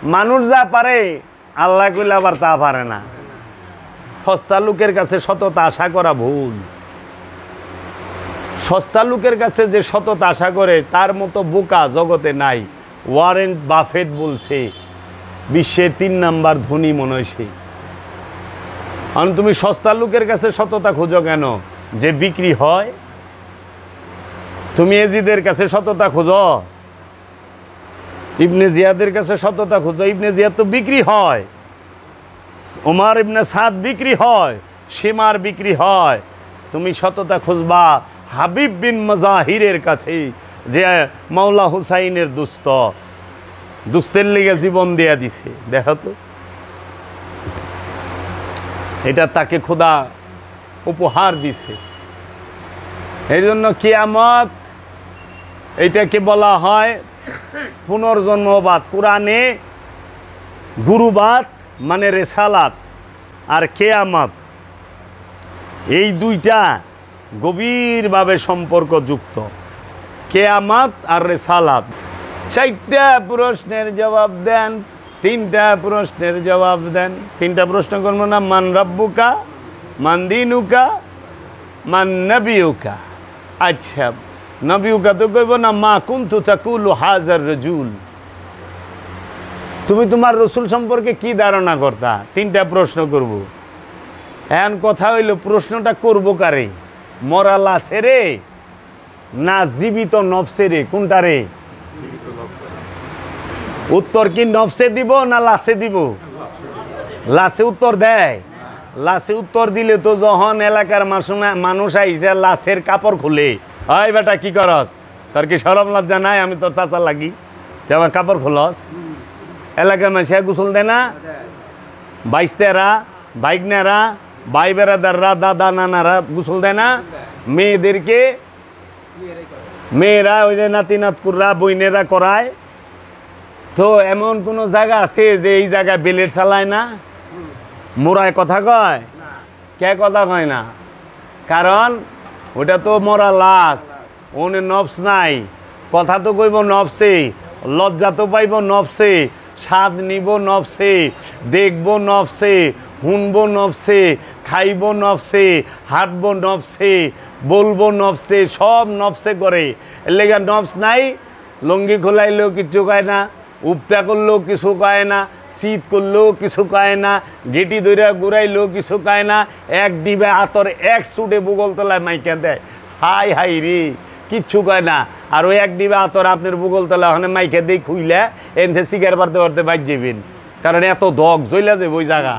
মানুষ যা পারে আল্লাহ কইলে আবার তা পারে না। সস্তা লোকের কাছে সততা আশা করা ভুল। সস্তা লোকের কাছে যে সততা আশা করে তার মতো বোকা জগতে নাই। ওয়ারেন বাফেট বলছে বিশ্বের 3 নাম্বার ধনী মনে হয় সে। কারণ তুমি সস্তা লোকের কাছে সততা খোঁজো কেন? যে বিক্রি হয়। তুমি এজিদের কাছে সততা খোঁজো, ইবনে জিয়াদের কাছে সততা খোঁজো। ইবনে জিয়াদ তো বিক্রি হয়, ওমর ইবনে সাদ বিক্রি হয়, সীমার বিক্রি হয়। তুমি সততা খুঁজবা হাবিব বিন মাজাহিরের কাছে, যে মাওলা হুসাইনের দুস্তের লেগে জীবন দেয়া দিছে। দেখো তো, এটা তাকে খোদা উপহার দিছে। এই জন্য কিয়ামত এইটাকে বলা হয় পুনর্জন্মবাদ। কোরআনে গুরুবাদ মানে রেসালাত, আর কিয়ামত, এই দুইটা গভীরভাবে সম্পর্কযুক্ত। কিয়ামত আর রেসালাত। 4টা প্রশ্নের জবাব দেন, 3টা প্রশ্নের জবাব দেন। 3টা প্রশ্ন করবো না? মান রাব্বুকা, মান দিনুকা, মান নবিউকা। আচ্ছা, নবিউকা তো কইব না, মা কুনতু তাকুলু হাজার রাজুল, তুমি তোমার রসুল সম্পর্কে কি ধারণা করতা? 3টা প্রশ্ন করব। এখন কথা হইল, প্রশ্নটা করব কারে? মরা লাশে রে না জীবিত নফসে রে? কোনটা রে? উত্তর কি নফসে দিব না লাশে দিব? লাশে উত্তর দেয়? লাশে উত্তর দিলে তো যখন এলাকার মানুষ আইসে লাশের কাপড় খুলে, ওই বেটা কি করস, তোর কি শরম লজ্জা নাই? আমি তোর চাচা লাগি, তুই আমার কাপড় খুলস? এলাকার মানুষ গোসল দেয় না? বাইস্তেরা, বাইকনেরা, ভাই বেড়াদাররা, দাদা নানারা গোসল দেয় না? মেয়েদেরকে, মেয়েরা ওই যে নাতি নাতকুররা বইনেরা করায়। তো এমন কোনো জায়গা আছে যে এই জায়গায় বেলেট চালায় না? মোরায় কথা কয়? কে কথা কয় না? কারণ ওটা তো মরা লাশ, ওনে নফস নাই। কথা তো কইব নফসে, লজ্জা তো পাইব নফসে, স্বাদ নিব নফসে, দেখব নফসে, শুনব নফসে, খাইব নফসে, হাঁটব নফসে, বলবো নফসে, সব নফসে করে। এর লেগে নফস নাই। লঙ্গি খোলাইলেও কিছু কয় না, উপতা করলেও কিছু কয় না, শীত করলেও কিছু কয় না, গেটি দইরা ঘুরাইলেও কিছু কয় না। এক ডিবে আতর এক সুটে বুগল তলায় মাইকা দেয়, হাই হাই রে, কিচ্ছু কয় না। আর ওই এক ডিবে আতর আপনার বুগল তলা ওখানে মাইকা দিয়ে খুইলে এনতে শিকার পারতে পারতে বাইর যাবেন। কারণ এত দগ জ্বলা যাবে ওই জায়গা।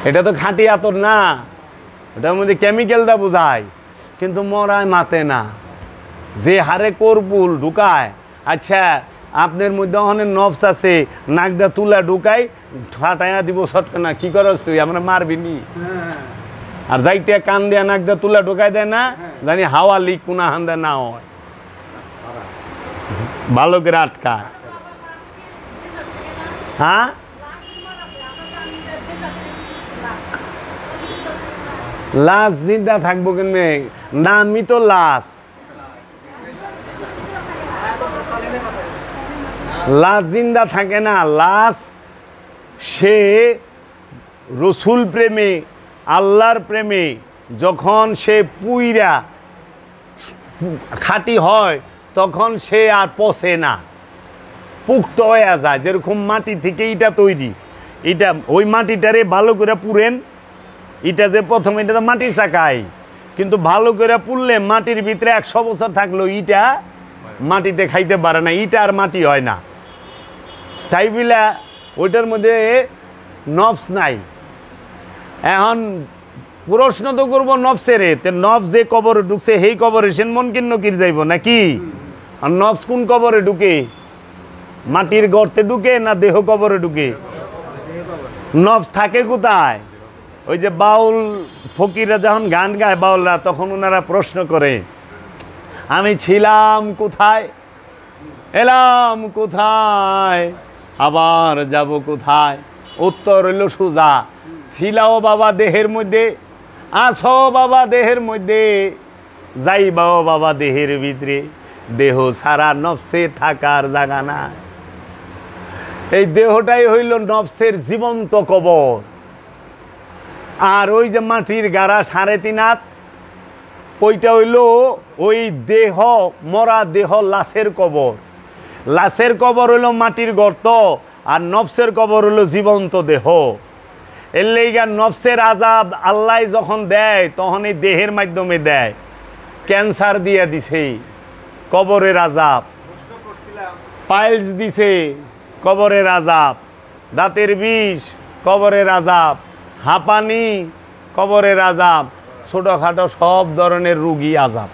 এটা তো খাঁটি আতর না, এটার মধ্যে কেমিক্যালটা বোঝায়, কিন্তু মরায় মাতে না। যে হারে করপুল ঢুকায়। আচ্ছা, আপনার মধ্যে ওখানে নফস আছে, নাকদা তুলা ঢুকাই ফাটাইয়া দিব সটকে না, কি করস তুই, আমরা মারবি নি? আর যাইতে কান দেয়া নাকদা তুলা ঢুকাই দেয় না, জানি হাওয়া লিক কোনা হান্দা না হয়, ভালো করে আটকায়। হ্যাঁ, লাশ জিন্দা থাকবো কেমনে? নামই তো লাশ। লাশ জিন্দা থাকে না। লাশ সে রসুল প্রেমে, আল্লাহর প্রেমে যখন সে পুইরা খাঁটি হয়, তখন সে আর পচে না, পুক্ত হয়ে যায়। যেরকম মাটি থেকে ইটা তৈরি, এটা ওই মাটিটারে ভালো করে পুরেন। এটা যে প্রথম, এটা তো মাটির চাকায়, কিন্তু ভালো করে পুড়লে মাটির ভিতরে 100 বছর থাকলেও ইটা মাটিতে খাইতে পারে না, ইটা আর মাটি হয় না। তাই বলে ওইটার মধ্যে নফস নাই। এখন প্রশ্ন তো করবো নফসের, নফস যে কবরে ঢুকছে সেই কবরে সেন মন কিন্ন কির যাইব নাকি? আর নফস কোন কবরে ঢুকে? মাটির গর্তে ঢুকে না দেহ কবরে ঢুকে? নফস থাকে কোথায়? ওই যে বাউল ফকিররা যখন গান গায়, বাউলরা, তখন ওনারা প্রশ্ন করে, আমি ছিলাম কোথায়, এলাম কোথায়, আবার যাব কোথায়? উত্তর হইল সোজা, ছিলাও বাবা দেহের মধ্যে, আসো বাবা দেহের মধ্যে, যাইবাও বাবা দেহের ভিতরে, দেহ সারা নফসে থাকার জায়গা নাই। এই দেহটাই হইল নফসের জীবন্ত কবর। আর ওই যে মাটির গাড়া 3.5 হাত, ওইটা হইল ওই দেহ, মরা দেহ, লাশের কবর। লাশের কবর হইল মাটির গর্ত, আর নফসের কবর হইল জীবন্ত দেহ। এর লেগা নফসের আজাব আল্লাহ যখন দেয় তখন এই দেহের মাধ্যমে দেয়। ক্যান্সার দিয়ে দিছে, কবরের আজাব। পাইলস দিছে, কবরের আজাব। দাঁতের বিষ, কবরের আজাব। হাঁপানি, কবরের আজাব। ছোটখাটো সব ধরনের রুগী আজাব।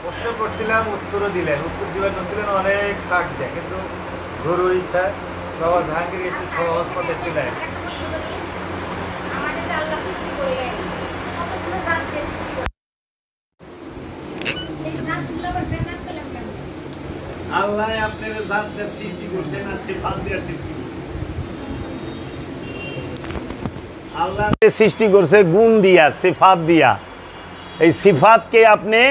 প্রশ্ন করছিলাম, উত্তরও দিলেন। উত্তর দিবেন ছিলেন অনেক কাক দেয়, কিন্তু গরুর ইচ্ছা বাবা জাহাঙ্গীর একটু সহজ পথে চলে আসে। আল্লাহ আপনার জাতটা সৃষ্টি করছে না সিফাত দিয়ে সৃষ্টি করছে। আল্লাহ সৃষ্টি করছে গুণ দিয়া, সিফাত দিয়া। এই সিফাতকে আপনি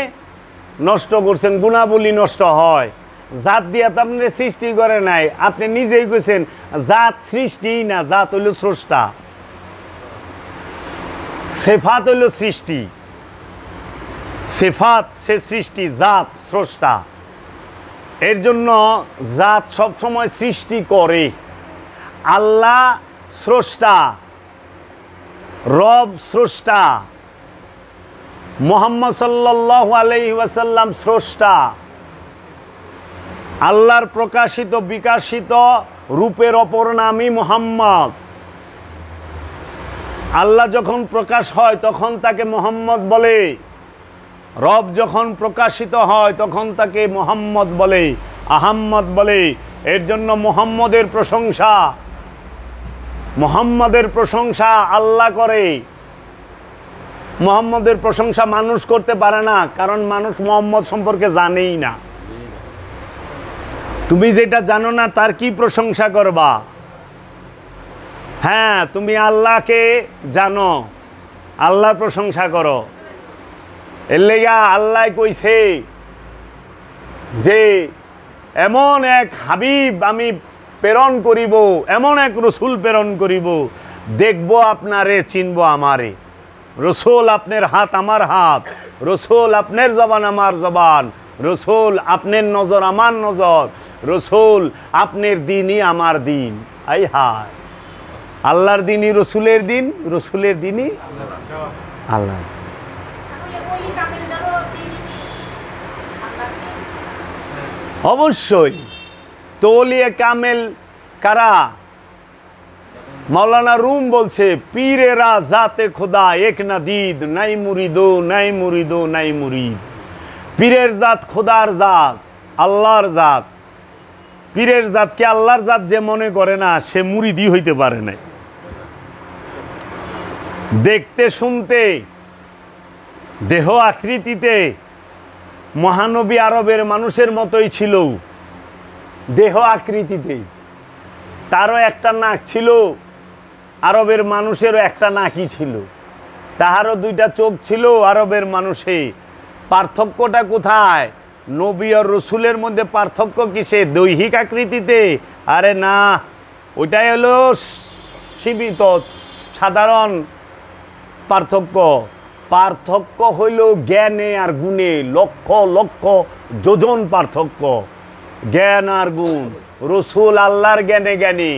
নষ্ট করছেন, গুণাবলী নষ্ট হয়। জাত দিয়া তো আপনি সৃষ্টি করে নাই, আপনি নিজেই কইছেন জাত সৃষ্টি না, জাত হইল স্রষ্টা। সিফাত হইল সৃষ্টি, সিফাত সে সৃষ্টি, জাত স্রষ্টা। এর জন্য জাত সবসময় সৃষ্টি করে। আল্লাহ স্রষ্টা, রব স্রষ্টা, মুহাম্মদ সাল্লাল্লাহু আলাইহি ওয়াসাল্লাম স্রষ্টা। আল্লাহর প্রকাশিত বিকাশিত রূপের অপর নামই মুহাম্মদ। আল্লাহ যখন প্রকাশ হয় তখন তাকে মুহাম্মদ বলে, রব যখন প্রকাশিত হয় তখন তাকে মুহাম্মদ বলে, আহাম্মদ বলে। এর জন্য মুহাম্মদের প্রশংসা, মুহাম্মদের প্রশংসা আল্লাহ করে। মুহাম্মদের প্রশংসা মানুষ করতে পারে না, কারণ মানুষ মুহাম্মদ সম্পর্কে জানেই না। তুমি যেটা জানো না তার কি প্রশংসা করবা? হ্যাঁ, তুমি আল্লাহকে জানো, আল্লাহর প্রশংসা করো। এর লেগা আল্লাহ কইছে যে এমন এক হাবিব আমি প্রেরণ করিব, এমন এক রসুল প্রেরণ করিব, দেখবো আপনারে, চিনবো আমারে। রসুল আপনার হাত আমার হাত, রসুল আপনার জবান আমার জবান, রসুল আপনার নজর আমার নজর, রসুল আপনার দিনই আমার দিন। আই হায়, আল্লাহর দিনই রসুলের দিন, রসুলের দিনই আল্লাহ। অবশ্যই তৌলিয়ে কামেল কারা? মৌলানা রুম বলছে পীরেরা জাতে খোদা এক না দিদ, নাই মুরিদো নাই মুরিদো নাই মুরিদ। পীরের জাত খোদার জাত, আল্লাহর জাত। পীরের জাতকে আল্লাহর জাত যে মনে করে না সে মুরিদই হইতে পারে না। দেখতে শুনতে দেহ আকৃতিতে মহানবী আরবের মানুষের মতোই ছিল, দেহ আকৃতিতে। তারও একটা নাক ছিল, আরবের মানুষেরও একটা নাকই ছিল। তাহারও 2টা চোখ ছিল আরবের মানুষে। পার্থক্যটা কোথায়? নবী আর রসুলের মধ্যে পার্থক্য কিসে? দৈহিক আকৃতিতে? আরে না, ওইটাই হলো সীমিত সাধারণ পার্থক্য। পার্থক্য হইল জ্ঞানে আর গুণে, লক্ষ লক্ষ যোজন পার্থক্য। জ্ঞান আর গুণ। রসুল আল্লাহর জ্ঞানে জ্ঞানী,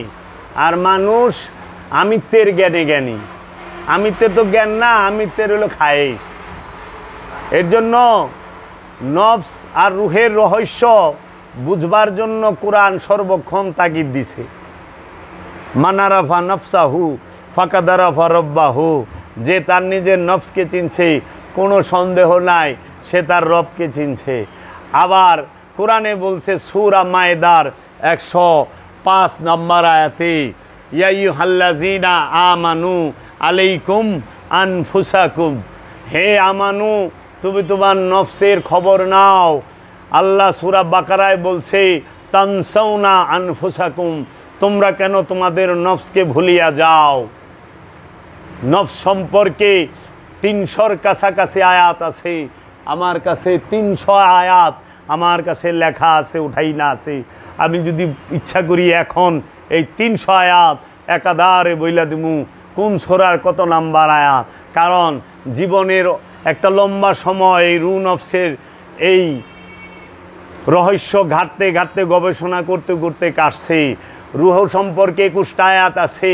আর মানুষ আমিত্বের জ্ঞানে জ্ঞানী। আমিত্বের তো জ্ঞান না, আমিত্বের হলো খায়েশ। এর জন্য নফস আর রুহের রহস্য বুঝবার জন্য কোরআন সর্বক্ষণ তাগিদ দিছে। মানারাফা নফসাহু ফাকাদারাফা রব্বাহু। যে তার নিজের নফসকে চিনছে, কোনো সন্দেহ নাই সে তার রবকে চিনছে। আবার কোরআনে বলছে সূরা মায়েদার 105 নম্বর আয়াতে, ইয়া আইয়ুহাল্লাযীনা আমানু আলাইকুম আনফুসাকুম। হে আমানু, তুমি তোমার নফসের খবর নাও। আল্লাহ সূরা বাকারায় বলছে তানসাউনা আনফুসাকুম, তোমরা কেন তোমাদের নফসকে ভুলিয়া যাও। নফস সম্পর্কে 300-র কাছাকাছি আয়াত আছে। আমার কাছে 300 আয়াত আমার কাছে লেখা আছে, উঠাই না আছে। আমি যদি ইচ্ছা করি এখন এই 300 আয়াত একাধারে বইলা দিমু কোন সূরার কত নাম্বার আয়াত। কারণ জীবনের একটা লম্বা সময় এই রু নফসের এই রহস্য ঘাটতে ঘাটতে গবেষণা করতে করতে কাটছে। রুহ সম্পর্কে 21টা আয়াত আছে,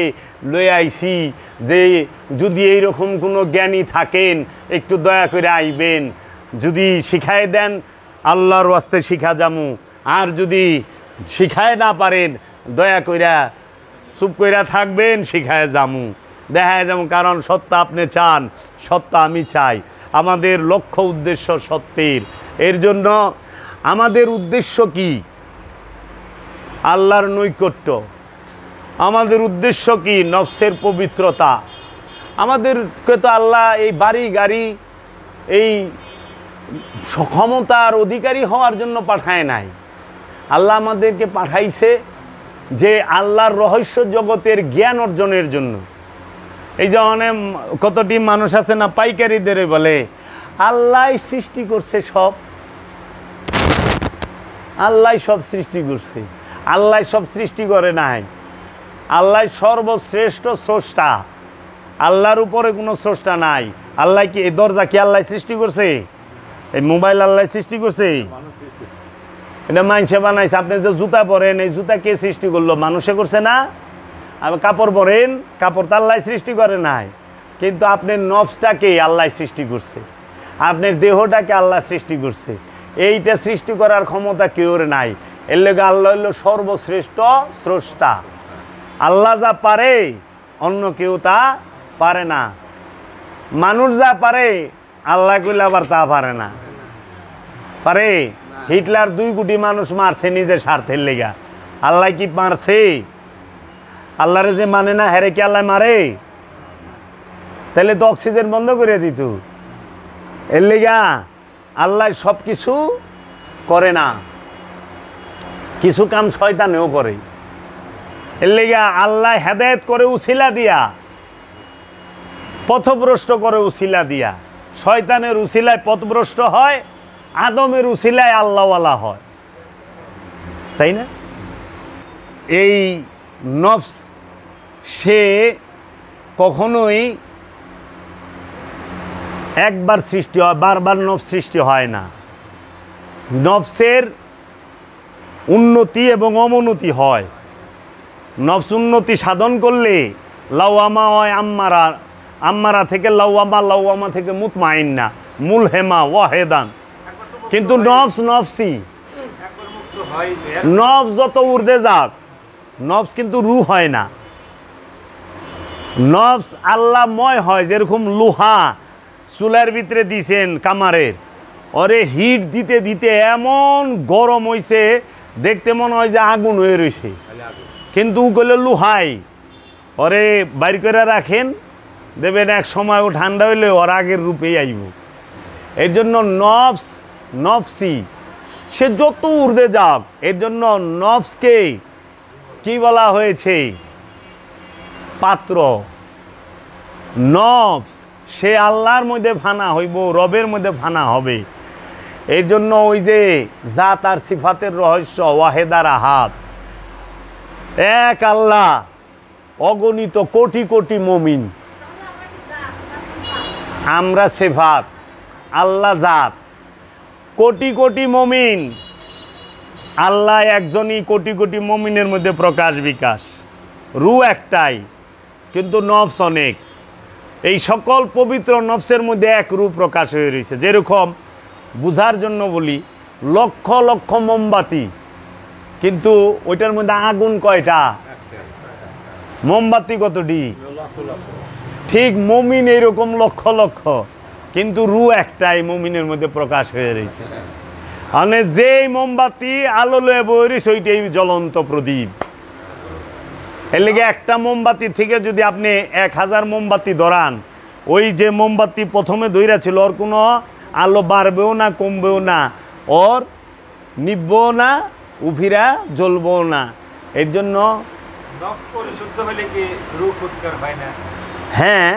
লয়ে আইছি যে যদি এইরকম কোনো জ্ঞানী থাকেন একটু দয়া করে আইবেন, যদি শিখায় দেন আল্লাহর ওয়াস্তে শিখা যামু, আর যদি শিখায় না পারেন দয়া কইরা চুপ কইরা থাকবেন, শিখায় যামু, দেখায় যামু। কারণ সত্য আপনি চান, সত্য আমি চাই, আমাদের লক্ষ্য উদ্দেশ্য সত্যের। এর জন্য আমাদের উদ্দেশ্য কি? আল্লাহর নৈকট্য। আমাদের উদ্দেশ্য কি? নফসের পবিত্রতা। আমাদেরকে তো আল্লাহ এই বাড়ি গাড়ি এই ক্ষমতার অধিকারী হওয়ার জন্য পাঠায় নাই। আল্লাহ আমাদেরকে পাঠাইছে যে আল্লাহর রহস্য জগতের জ্ঞান অর্জনের জন্য। এই যে অনেক কতটি মানুষ আছে না পাইকারিদের বলে আল্লাহ সৃষ্টি করছে সব, আল্লাহ সব সৃষ্টি করছে। আল্লাহ সব সৃষ্টি করে নাই, আল্লাহ সর্বশ্রেষ্ঠ স্রষ্টা, আল্লাহর উপরে কোনো স্রষ্টা নাই। আল্লাহ কি এই দরজা কি আল্লাহ সৃষ্টি করছে? এই মোবাইল আল্লাহ সৃষ্টি করছে? এটা মানুষে বানাইছে। আপনি যে জুতা পরেন এই জুতা কে সৃষ্টি করলো? মানুষে করছে না? আপনি কাপড় পরেন, কাপড় তো আল্লাহ সৃষ্টি করে নাই। কিন্তু আপনার নফসটাকে আল্লাহ সৃষ্টি করছে, আপনার দেহটাকে আল্লাহ সৃষ্টি করছে। এইটা সৃষ্টি করার ক্ষমতা কেউর নাই। এর লেগে আল্লাহ হইল সর্বশ্রেষ্ঠ স্রষ্টা। আল্লাহ যা পারে অন্য কেউ তা পারে না। মানুষ যা পারে আল্লাহ কইলে আবার তা পারে না। পারে? হিটলার 2 কোটি মানুষ মারছে নিজের স্বার্থের লেগা, আল্লাহ কি মারছে? আল্লাহরে যে মানে না হেরে কি আল্লাহ মারে? তাহলে তো অক্সিজেন বন্ধ করে দিত। এর লেগা আল্লাহ সব কিছু করে না, কিছু কাম শয়তানেও করে। এর লেগা আল্লাহ হেদায়েত করে উসিলা দিয়া, পথভ্রষ্ট করে উসিলা দিয়া। শয়তানের উসিলায় পথভ্রষ্ট হয়, আদমের উসিলায় আল্লাহওয়ালা হয়, তাই না? এই নফস সে কখনোই একবার সৃষ্টি হয়, বারবার নফস সৃষ্টি হয় না। নফসের উন্নতি এবং অবনতি হয়। নফস উন্নতি সাধন করলে লাওয়ামা হয় আম্মারা, আম্মারা থেকে লাওয়ামা, লাওয়ামা থেকে মুতমাইন্না, মুলহেমা ওয়াহেদান। কিন্তু নফস নফসি, নফস যত ঊর্ধ্বে যাক নফস কিন্তু রূহ হয় না। নফস আল্লাহময় হয়। যেরকম লোহা চুলার ভিতরে দিছেন কামারের, ওরে হিট দিতে দিতে এমন গরম হইছে দেখতে মনে হয় যে আগুন হয়ে রয়েছে, কিন্তু কইলে লোহাই। ওরে বাইর করে রাখেন, দেবেন এক সময় ও ঠান্ডা হইলে ওর আগের রূপেই আইব। এর জন্য নফস নফসি, সে যত ঊর্ধ্বে যাক। এর জন্য নফসকে কি বলা হয়েছে? পাত্র। নফস সে আল্লাহর মধ্যে ফানা হইব, রবের মধ্যে ফানা হবে। এর জন্য ওই যে জাত আর সিফাতের রহস্য, ওয়াহেদার আহাদ, এক আল্লাহ, অগণিত কোটি কোটি মুমিন। আমরা সিফাত, আল্লাহ জাত, কোটি কোটি মুমিন। আল্লাহ একজনই, কোটি কোটি মুমিনের মধ্যে প্রকাশ বিকাশ। রূহ একটাই, কিন্তু নফস অনেক। এই সকল পবিত্র নফসের মধ্যে এক রূপ প্রকাশ হয়ে রয়েছে। যেরকম বুঝার জন্য বলি, লক্ষ লক্ষ মোমবাতি, কিন্তু ওইটার মধ্যে আগুন কয়টা? মোমবাতি কতটি? ঠিক মুমিন এইরকম লক্ষ লক্ষ, কিন্তু রূহ একটাই মুমিনের মধ্যে প্রকাশ হয়ে রয়েছে। মানে যেই মোমবাতি আলো লয়ে বই রয়েছে ওইটাই জ্বলন্ত প্রদীপ। এর লেগে একটা মোমবাতি থেকে যদি আপনি 1000 মোমবাতি ধরান, ওই যে মোমবাতি প্রথমে ধইরা ছিল ওর কোনো আলো বাড়বেও না, কমবেও না, ওর নিববেও না, উফিরা জ্বলবেও না। এর জন্য নফস পরিশুদ্ধ হলে কি রূহ ফুৎকার হয় না? হ্যাঁ,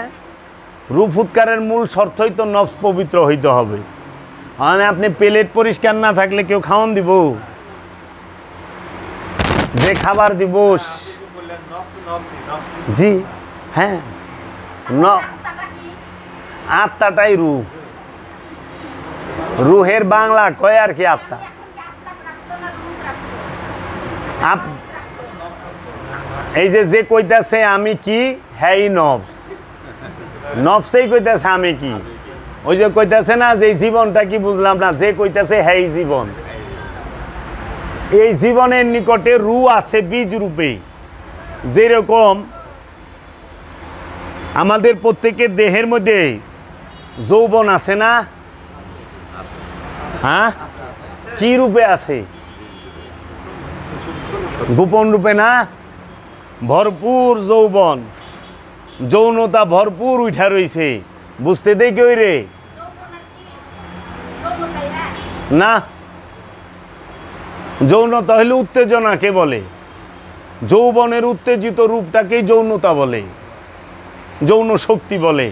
রূহ ফুৎকারের মূল শর্তই তো নফস পবিত্র হইতে হবে। মানে আপনি প্লেট পরিষ্কার না থাকলে কেউ খাওয়ান দিব? যে খাবার দিব জি হ্যাঁ, আত্মাটাই রূহ। রুহের বাংলা কয় আর কি আত্মা। এই যে কইতাছে আমি কি, হ্যাঁ নফস, নফসেই কইতাছে আমি কি। ওই যে কইতাছে না যে জীবনটা কি বুঝলাম না, যে কইতাছে হ্যাঁ জীবন। এই জীবনের নিকটে রূহ আছে বীজ রূপে। যেরকম আমাদের প্রত্যেকের দেহের মধ্যে যৌবন আছে না, হ্যাঁ কি রূপে আছে? গোপন রূপে না, ভরপুর যৌবন, যৌনতা ভরপুর উঠা রইছে। বুঝতে দেই কই রে না, যৌনতা হইলে উত্তেজনাকে বলে। যৌবনের উত্তেজিত রূপটাকেই যৌনতা বলে, যৌন শক্তি বলে।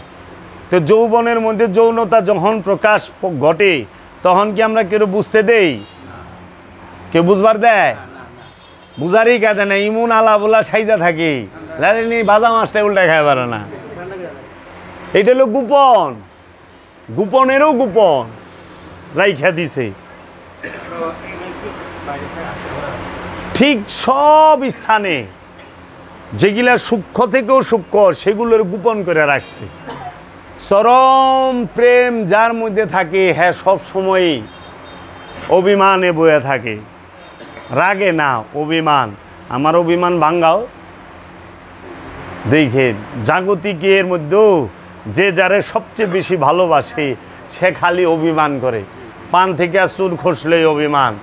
তো যৌবনের মধ্যে যৌনতা যখন প্রকাশ ঘটে তখন কি আমরা কেউ বুঝতে দেই? কেউ বুঝবার দেয়? বুঝারই কাজে না, ইমুন আলা বলা সাইজা থাকে, ভাজা মাছটা উল্টা খাই পারে না। এটা হলো গোপন, গোপনেরও গোপন রাইখা দিছে। ঠিক সব স্থানে যেগুলা সূক্ষ্ম থেকেও সূক্ষ্ম সেগুলোর গোপন করে রাখছে। চরম প্রেম যার মধ্যে থাকে, হ্যাঁ সব সময়ই অভিমানে বয়ে থাকে, রাগে না, অভিমান। আমার অভিমান ভাঙ্গাও দেখেন, জাগতিকের মধ্যেও যে যারে সবচেয়ে বেশি ভালোবাসে সে খালি অভিমান করে। পান থেকে আর চুল খসলেই অভিমান।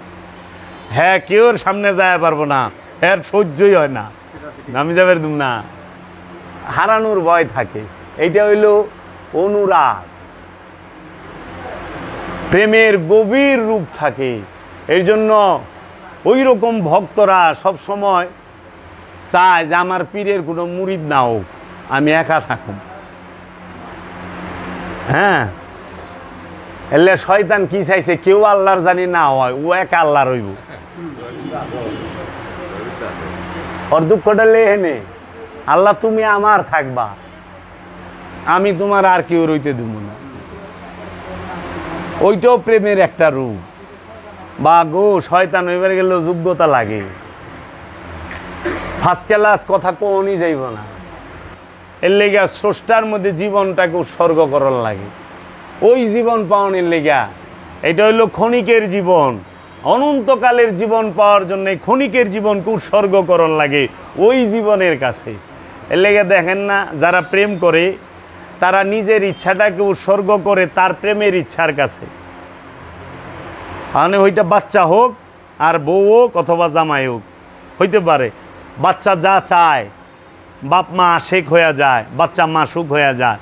হ্যাঁ কেউর সামনে যায় পারবো না, এর সহ্যই হয় না, আমি যাবে না, হারানোর ভয় থাকে। এইটা হইল অনুরাগ, প্রেমের গভীর রূপ থাকে। এর জন্য ওই রকম ভক্তরা সব সময় চায় যে আমার পীরের কোনো মুরিদ না হোক, আমি একা থাকুম। হ্যাঁ, এলে শয়তান কি চাইছে, কেউ আল্লাহর জানি না হয়, ও একা আল্লাহ রইব। ওর দুঃখটা লেহেনে, আল্লাহ তুমি আমার থাকবা, আমি তোমার আর কেউ রইতে দেব না। ওইটাও প্রেমের একটা রূপ। বা গো শয়তান হইবার গেলেও যোগ্যতা লাগে, ফার্স্ট ক্লাস কথা কোনই যাইব না। এর লেগা স্রষ্টার মধ্যে জীবনটাকে উৎসর্গ করার লাগে, ওই জীবন পাওয়ানোর লেগা। এটা হইল ক্ষণিকের জীবন, অনন্তকালের জীবন পাওয়ার জন্য ক্ষণিকের জীবনকে উৎসর্গ করার লাগে ওই জীবনের কাছে। এর লেগে দেখেন না, যারা প্রেম করে তারা নিজের ইচ্ছাটাকে উৎসর্গ করে তার প্রেমের ইচ্ছার কাছে। মানে ওইটা বাচ্চা হোক আর বউ হোক অথবা জামাই হোক, হইতে পারে। বাচ্চা যা চায়, বাপ মা আশেক হয়ে যায়, বাচ্চা মাসুক হয়ে যায়,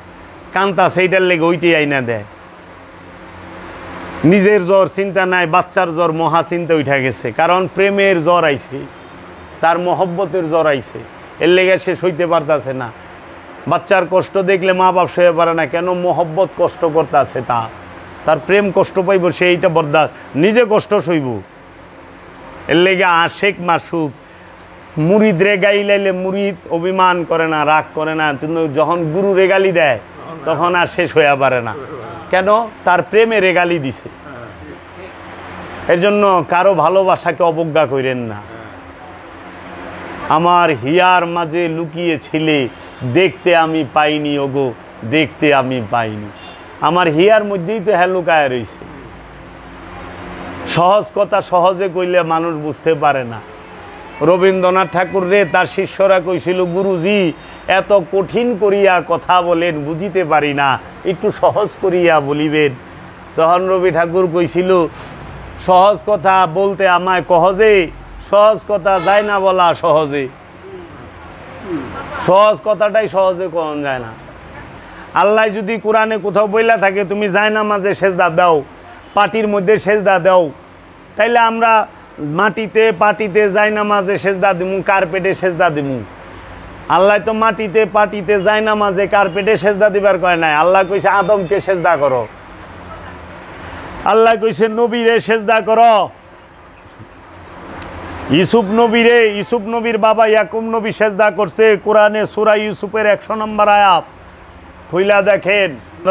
কান্তা সেইটার লেগে ওইটাই আইনা দেয়। নিজের জ্বর চিন্তা নাই, বাচ্চার জ্বর মহা চিন্তা উঠা গেছে, কারণ প্রেমের জ্বর আইছে, তার মহব্বতের জ্বর আইছে। এর লেগে সে সইতে পারতেছে না। বাচ্চার কষ্ট দেখলে মা বাপ সয়ে পারে না, কেন? মহব্বত কষ্ট করতে আছে, তার প্রেম কষ্ট পাইব, সে এইটা বরদাস্ত, নিজে কষ্ট সইব। এর লেগে আশেক মাসুক মুরিদ রেগাই লাইলে মুরিদ অভিমান করে না, রাগ করে না, যখন গুরু রেগালি দেয় তখন আর শেষ হইয়া পারে না। কেন? তার প্রেমে রেগালি দিছে। এর জন্য কারো ভালোবাসাকে অবজ্ঞা করেন না। আমার হিয়ার মাঝে লুকিয়েছিলে, দেখতে আমি পাইনি ওগো, দেখতে আমি পাইনি। আমার হিয়ার মধ্যেই তো হ্যাঁ লুকায় রয়েছে। সহজ কথা সহজে কইলে মানুষ বুঝতে পারে না। রবীন্দ্রনাথ ঠাকুর রে তার শিষ্যরা কইছিল, গুরুজি এত কঠিন করিয়া কথা বলেন, বুঝিতে পারি না, একটু সহজ করিয়া বলিবেন। তখন রবি ঠাকুর কইছিল, সহজ কথা বলতে আমায় কহজে, সহজ কথা যায় না বলা সহজে। সহজ কথাটাই সহজে কখন যায় না। আল্লাহ যদি কোরআনে কোথাও বইলা থাকে তুমি যায় না মাঝে সেজদা দাও, পাটির মধ্যে সেজদা দাও, তাইলে আমরা মাটিতে পাটিতে যাই না মাঝে সেজদা দিমু, কার্পেটে সেজদা দিমু। আল্লাহ তো মাটিতে পাটিতে যাই না মাঝে কার্পেটে সেজদা দিবার কয় নাই। আল্লাহ কইছে আদমকে সেজদা করো, আল্লাহ কইছে নবীরে সেজদা করো। ইউসুফ নবীর বাবা ইয়াকুব নবী সেজদা করছে। কোরআনে সূরা ইউসুফের 100 নম্বর আয়াত খুইলা দেখেন,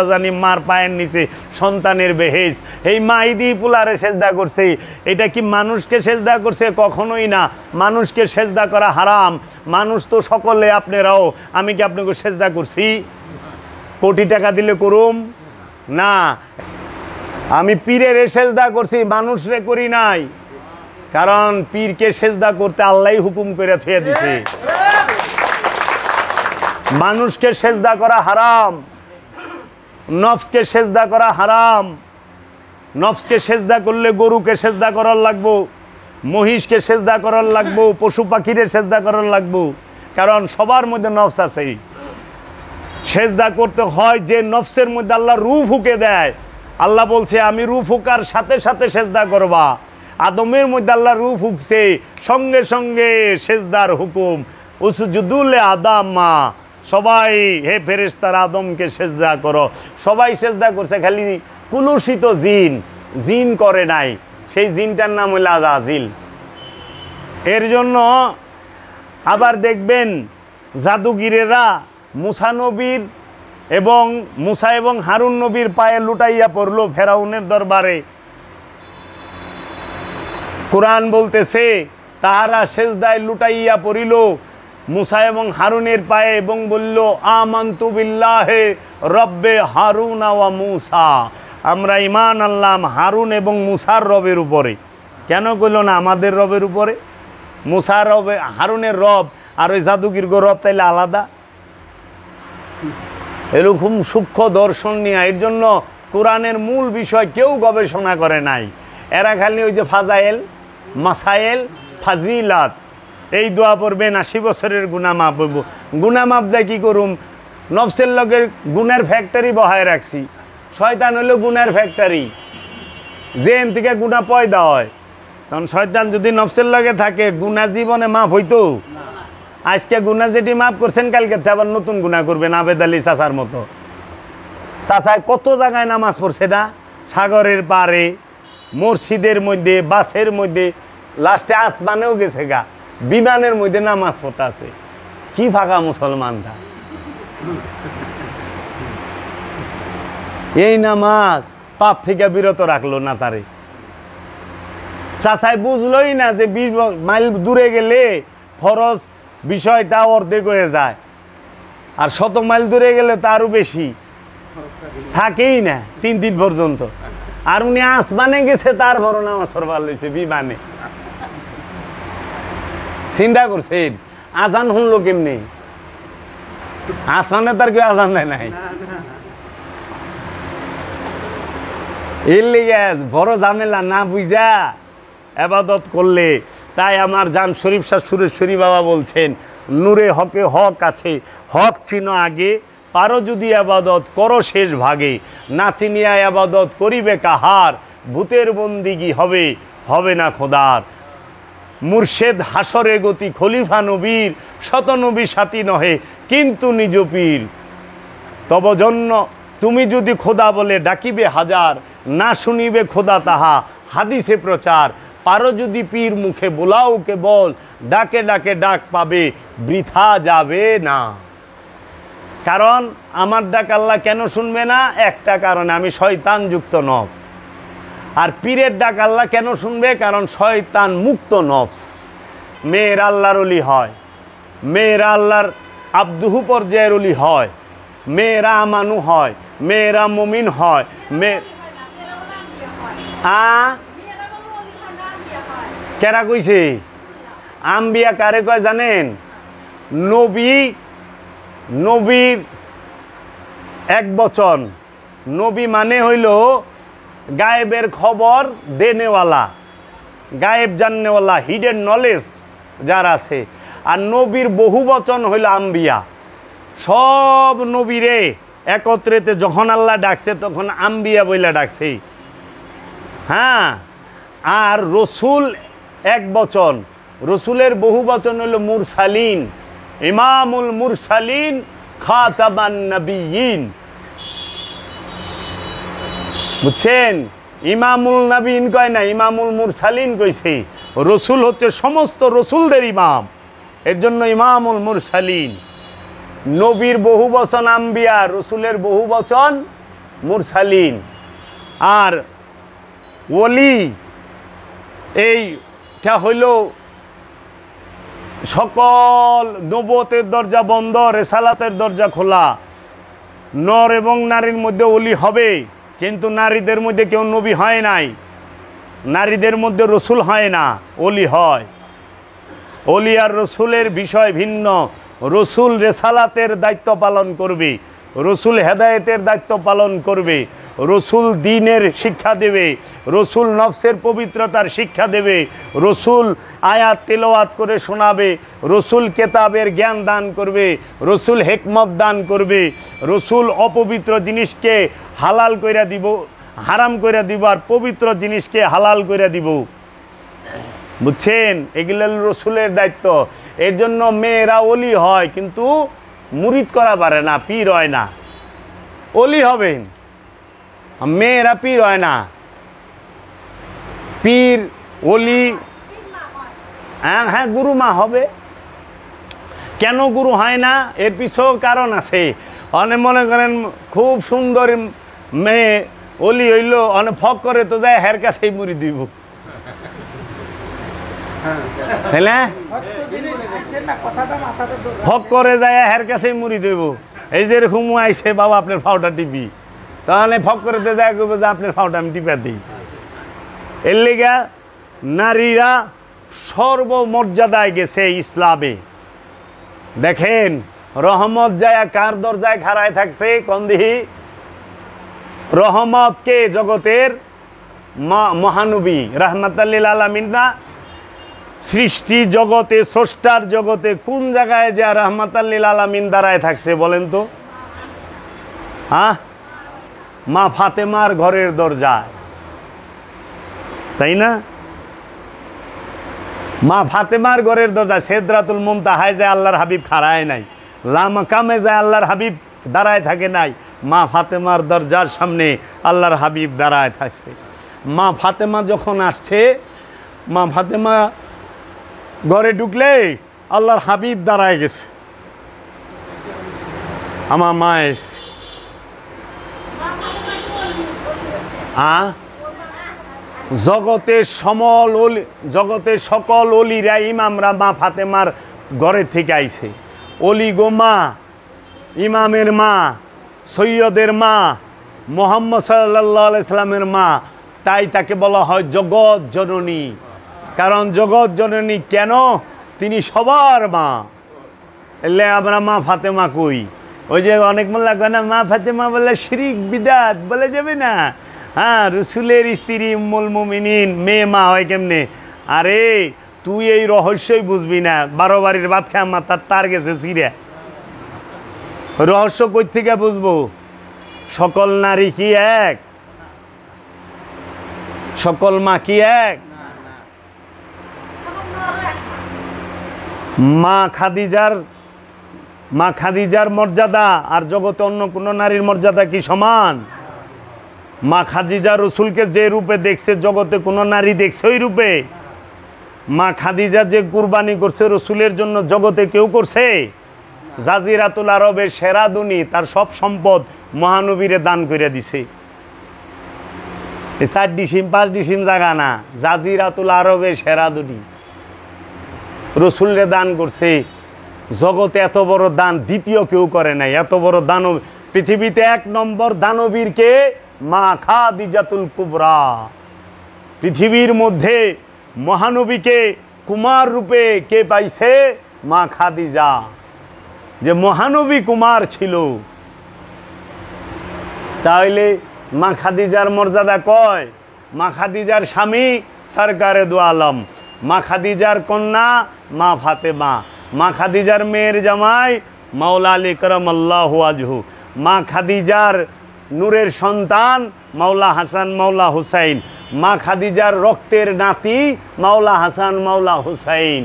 জানি মার পায়ের নিচে সন্তানের বেহেশত, এই মাইদি পুলারে সেজদা করছে। এটা কি মানুষকে সেজদা করছে? কখনোই না। মানুষকে সেজদা করা হারাম। মানুষ তো সকলে, আপনারাও। আমি কি আপনাকে সেজদা করছি? কোটি টাকা দিলে করুম না। আমি পীরের সেজদা করছি, মানুষরে করি নাই। কারণ পীরকে সেজদা করতে আল্লাহই হুকুম করে থুয়ে দিছে। মানুষকে সেজদা করা হারাম, নফসকে সেজদা করা হারাম। নফসকে সেজদা করলে গরুকে সেজদা করার লাগবো, মহিষকে সেজদা করার লাগবো, পশু পাখিরে সেজদা করার লাগবো। কারণ সবার মধ্যে নফস আছে। সেজদা করতে হয় যে নফসের মধ্যে আল্লাহ রূহ ফুঁকে দেয়। আল্লাহ বলছে আমি রূহ ফুঁকার সাথে সাথে সেজদা করবা। আদমের মধ্যে আল্লাহ রূহ ফুঁকছে, সঙ্গে সঙ্গে সেজদার হুকুম। উসজুদুল আদামা, সবাই হে ফেরেশতারা আদমকে সেজদা করো। সবাই সেজদা করছে, খালি কুলুষিত জিন করে নাই। সেই জিনটার নাম হইল আজাজিল। এর জন্য আবার দেখবেন জাদুগিরেরা মুসা এবং হারুন নবীর পায়ে লুটাইয়া পড়ল ফেরাউনের দরবারে। কোরআন বলতেছে তাহারা সেজদায় লুটাইয়া পড়িল মুসা এবং হারুনের পায়ে এবং বলল আমানতু বিল্লাহে রব্বে হারুন ওয়া মুসা, আমরা ঈমান আনলাম হারুন এবং মুসার রবের উপরে। কেন কইল না আমাদের রবের উপরে? মুসার রবে, হারুনের রব আর ওই জাদুগির রব তাইলে আলাদা? এরকম সূক্ষ্ম দর্শন নিয়ে, এর জন্য কোরআনের মূল বিষয় কেউ গবেষণা করে নাই। এরা খালি ওই যে ফাজাইল, মাসাইল, ফাজিলাত, এই দোয়া পড়বেন 80 বছরের গুনাহ মাপ হইব। গুনাহ মাপ দেয় কী করুম? নফসের লগে গুণের ফ্যাক্টরি বহায় রাখছি। শয়তান হইল গুণের ফ্যাক্টরি, যেন থেকে গুনাহ পয়দা হয়। তখন শয়তান যদি নফসের লগে থাকে, গুনাহ জীবনে মাপ হইতো? আজকে গুনাহ যেটি মাফ করছেন, কালকে আবার নতুন গুনাহ করবেন আবেদ আলী চাচার মতো। চাচায় কত জায়গায় নামাজ পড়ছে না, সাগরের পারে, মসজিদের মধ্যে, বাসের মধ্যে, লাস্টে আসমানেও গেছে গা, বিমানের মধ্যে নামাজ পড়তে আছে। কি ফাঁকা মুসলমানটা! এই নামাজ পাপ থেকে বিরত রাখলো না তারে। চাচাই বুঝলোই না যে 20 মাইল দূরে গেলে ফরজ বিষয়টা অর্ধেক হয়ে যায়, আর 100 মাইল দূরে গেলে তারও বেশি থাকেই না 3 দিন পর্যন্ত। আর উনি আসমানে গেছে, তার বড় নামাজ পড়বার লইছে বিমানে। চিন্তা করছেন আজান শুনলো কেমনি? আসমানে তার কেউ আজান দেয় নাই। এর লেগে বড় ঝামেলা না বুঝা এবাদত করলে। তাই আমার জান শরীফ শাহ সুরেশ্বরী বাবা বলছেন, নূরে হকে হক আছে, হক চিনো আগে, পারো যদি আবাদত করো শেষ ভাগে, না চিনিয়া আবাদত করিবে কাহার, ভূতের বন্দিগি হবে, হবে না খোদার। মুর্শেদ হাসরে গতি খলিফা নবীর, শত নবী সাথী নহে কিন্তু নিজ পীর। তব জন্য তুমি যদি খোদা বলে ডাকিবে হাজার, না শুনিবে খোদা তাহা হাদিসে প্রচার। পারো যদি পীর মুখে বোলাও কেবল, ডাকে ডাকে ডাক পাবে বৃথা যাবে না। কারণ আমার ডাক আল্লাহ কেন শুনবে না? একটা কারণে, আমি শয়তান যুক্ত নফস। আর পীরের ডাক আল্লাহ কেন শুনবে? কারণ শয়তান মুক্ত নফস। মেয়েরা আল্লাহর ওলি হয়, মেয়েরা আল্লাহর আব্দুহু পর্যায়ের ওলি হয়, মেয়েরা আমানু হয়, মেয়েরা মুমিন হয়। কেরা কইছে? আম্বিয়া কারে কয় জানেন? নবীর এক বচন। নবী মানে হইল গায়েবের খবর দেনেওয়ালা, গায়েব জাননেওয়ালা, হিডেন নলেজ যার আছে। আর নবীর বহু বচন হইল আম্বিয়া। সব নবীরে একত্রেতে যখন আল্লাহ ডাকছে তখন আম্বিয়া বইলা ডাকছে। হ্যাঁ, আর রসুল এক বচন, রসুলের বহু বচন হইল মুরসালিন, ইমামুল মুরসালিন খাতামান নবিয়িন। বুঝছেন? ইমামুল নবীন কয় না, ইমামুল মুরসালিন কইছে। রসুল হচ্ছে সমস্ত রসুলদের ইমাম, এর জন্য ইমামুল মুরসালিন। নবীর বহু বচন আম্বিয়া, রসুলের বহু বচন মুরসালিন। আর ওলি এইটা হইল সকল নবুয়তের দরজা বন্ধ, রেসালাতের দরজা খোলা। নর এবং নারীর মধ্যে ওলি হবে, কিন্তু নারীদের মধ্যে কেউ নবী হয় নাই, নারীদের মধ্যে রসুল হয় না, ওলি হয়। ওলি আর রসুলের বিষয় ভিন্ন। রসুল রেসালাতের দায়িত্ব পালন করবে, রসুল হেদায়েতের দায়িত্ব পালন করবে, রসুল দ্বীনের শিক্ষা দেবে, রসুল নফসের পবিত্রতার শিক্ষা দেবে, রসুল আয়াত তেলাওয়াত করে শোনাবে, রসুল কেতাবের জ্ঞান দান করবে, রসুল হিকমত দান করবে, রসুল অপবিত্র জিনিসকে হালাল কইরা দিব, হারাম কইরা দিব, আর পবিত্র জিনিসকে হালাল কইরা দিব। বুঝছেন? এগুলো রসুলের দায়িত্ব। এর জন্য মেয়েরা ওলি হয়, কিন্তু মুরিদ করা পারে না, পীর হয় না। ওলি হবেন, মেয়েরা পীর হয় না। পীর ওলি হ্যাঁ গুরু মা হবে। কেন গুরু হয় না? এর পিছেও কারণ আছে। অনেক মনে করেন খুব সুন্দর মেয়ে ওলি হইল, অনেক ফক করে তো যায় হের কাছেই মুড়ি দিব, তাই না? ফক করে যায় হের কাছেই মুড়ি দেব। এই যে এরকম আইসে বাবা আপনার ফাউটা টিপি, তাহলে ফক করে যায় করবো যে আপনার ফাউটা আমি টিপা দিই। এর লেগা নারীরা সর্বমর্যাদায় গেছে ইসলামে। দেখেন রহমত যায় কার দরজায় খাড়ায় থাকছে কন্দিহি? রহমত কে? জগতের মহানবী রাহমাতাল্লিল আলামিন না? সৃষ্টি জগতে, স্রষ্টার জগতে কোন জায়গায় যা রাহমাতাল্লিল আলামিন দাঁড়ায় থাকছে বলেন তো? হ্যাঁ, মা ফাতেমার ঘরের দরজায়, তাই না? মা ফাতেমার ঘরের দরজায় সিদরাতুল মুনতাহায় যায় আল্লাহর হাবিব খাড়ায় নাই, লামাকামে যায় আল্লাহর হাবিব দাঁড়ায় থাকে নাই, মা ফাতেমার দরজার সামনে আল্লাহর হাবিব দাঁড়ায় থাকছে। মা ফাতেমা যখন আসছে, মা ফাতেমা ঘরে ঢুকলে আল্লাহর হাবিব দাঁড়ায় গেছে, আমার মা এসে। জগতের সকল অলিরা ইমামরা মা ফাতেমার ঘরে থেকে আইছে। অলি গো মা, ইমামের মা, সৈয়দের মা, মুহাম্মদ সাল্লাল্লাহু আলাইহি সাল্লামের মা, তাই তাকে বলা হয় জগৎ জননী। কারণ জগৎ জননী কেন? তিনি সবার মা। এলে আমরা মা ফাতেমা কই। ওই যে অনেক মোল্লা কয় না মা ফাতেমা বলে শিরিক বিদাত, বলে যাবে না। হ্যাঁ, রসুলের স্ত্রী উম্মুল মুমিনিন মেয়ে মা হয় কেমনে? আরে তুই এই রহস্যই বুঝবি না। 12 বাড়ির ভাত খায় মাথার তার গেছে সিরে। রহস্য কই থেকে বুঝবো? সকল নারী কি এক? সকল মা কি এক? মা খাদিজার মর্যাদা আর জগতে অন্য কোনো নারীর মর্যাদা কি সমান? মা খাদিজা রসুলকে যে রূপে দেখছে জগতে কোনো নারী দেখছে ওই রূপে? মা খাদিজা যে কুরবানি করছে রসুলের জন্য জগতে কেউ করছে? জাজিরাতুল আরবের সেরা দুনি তার সব সম্পদ মহানবীরে দান করে দিছে। 4 ডিসিম 5 ডিসিম জায়গা না, জাজিরাতুল আরবের সেরা দুনি রসুলরে দান করছে। জগতে এত বড় দান দ্বিতীয় কেউ করে নাই। এত বড় দানব পৃথিবীতে 1 নম্বর দানবীর কে? মা খাদিজাতুল কুবরা। পৃথিবীর মধ্যে মহানবীকে কুমার রূপে কে পাইছে? মা খাদিজা। যে মহানবী কুমার ছিল, তাহলে মা খাদিজার মর্যাদা কয়? মা খাদিজার স্বামী সরকারে দু আলম, মা খাদিজার কন্যা মা ফাতেমা, মা খাদিজার মেয়ের জামাই মাওলা আলী কারামাল্লাহু ওয়াজহু, মা খাদিজার নূরের সন্তান মাওলা হাসান মাওলা হুসাইন, মা খাদিজার রক্তের নাতি মাওলা হাসান মাওলা হুসাইন।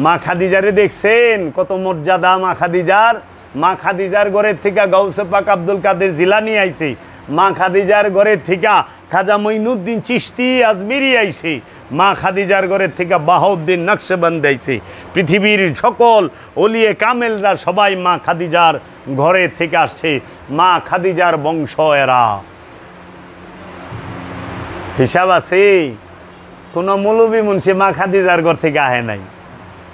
মা খাদিজারে দেখছেন কত মর্যাদা মা খাদিজার? মা খাদিজার ঘরের থেকে গাউসে পাক আব্দুল কাদের জিলানী আইছে। মা খাদিজার ঘরের থেকে খাজা মঈনুদ্দিন চিশতি আজমিরি আইছে, মা খাদিজার ঘরের থেকে বাহাউদ্দিন নকশবন্দি আইছে। পৃথিবীর সকল ওলিয়ে কামেলরা সবাই মা খাদিজার ঘরে থেকে আসছে, মা খাদিজার বংশ এরা। হিসাব আছে, কোনো মৌলবী মুন্সি মা খাদিজার ঘর থেকে আহে নাই,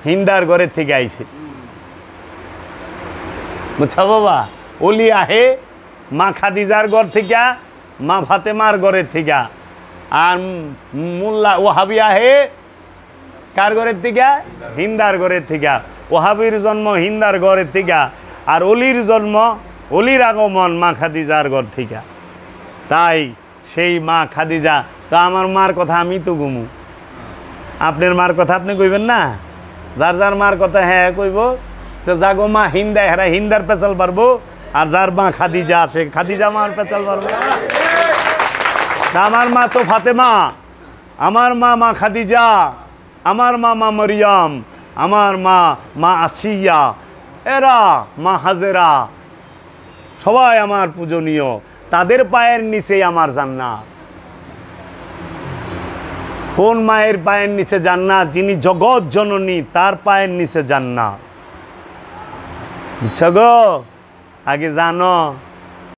হিন্দার ঘরের থেকে আইছে। বুঝছা বাবা, ওলি আহে মা খাদিজার ঘর থেকে, মা ফাতেমার ঘরের থেকে। আর মোল্লা ওহাবি আহে কার ঘরের থেকে? হিন্দার ঘরের থেকে। ওহাবির জন্ম হিন্দার ঘরের থেকে, আর অলির জন্ম, অলির আগমন মা খাদিজার ঘর থেকে। তাই সেই মা খাদিজা, তো আমার মার কথা আমি তো গুমু, আপনার মার কথা আপনি কইবেন না? যার যার মার কথা হ্যাঁ কইব, তো জাগো মা হিন্দা, হেরা হিন্দার পেঁচাল পারবো, আর যার মা খাদিজা সে খাদিজা মার পেঁচাল পারবো। আমার মা তো ফাতেমা, আমার মা মা খাদিজা, আমার মা মা মরিয়ম, আমার মা মা আসিয়া, এরা মা হাজেরা, সবাই আমার পূজনীয়, তাদের পায়ের নিচে আমার জান্নাত। কোন মায়ের পায়ের নিচে জান্নাত? যিনি জগৎ জননী, তার পায়ের নিচে জান্নাত। বুঝছো গো? আগে জানো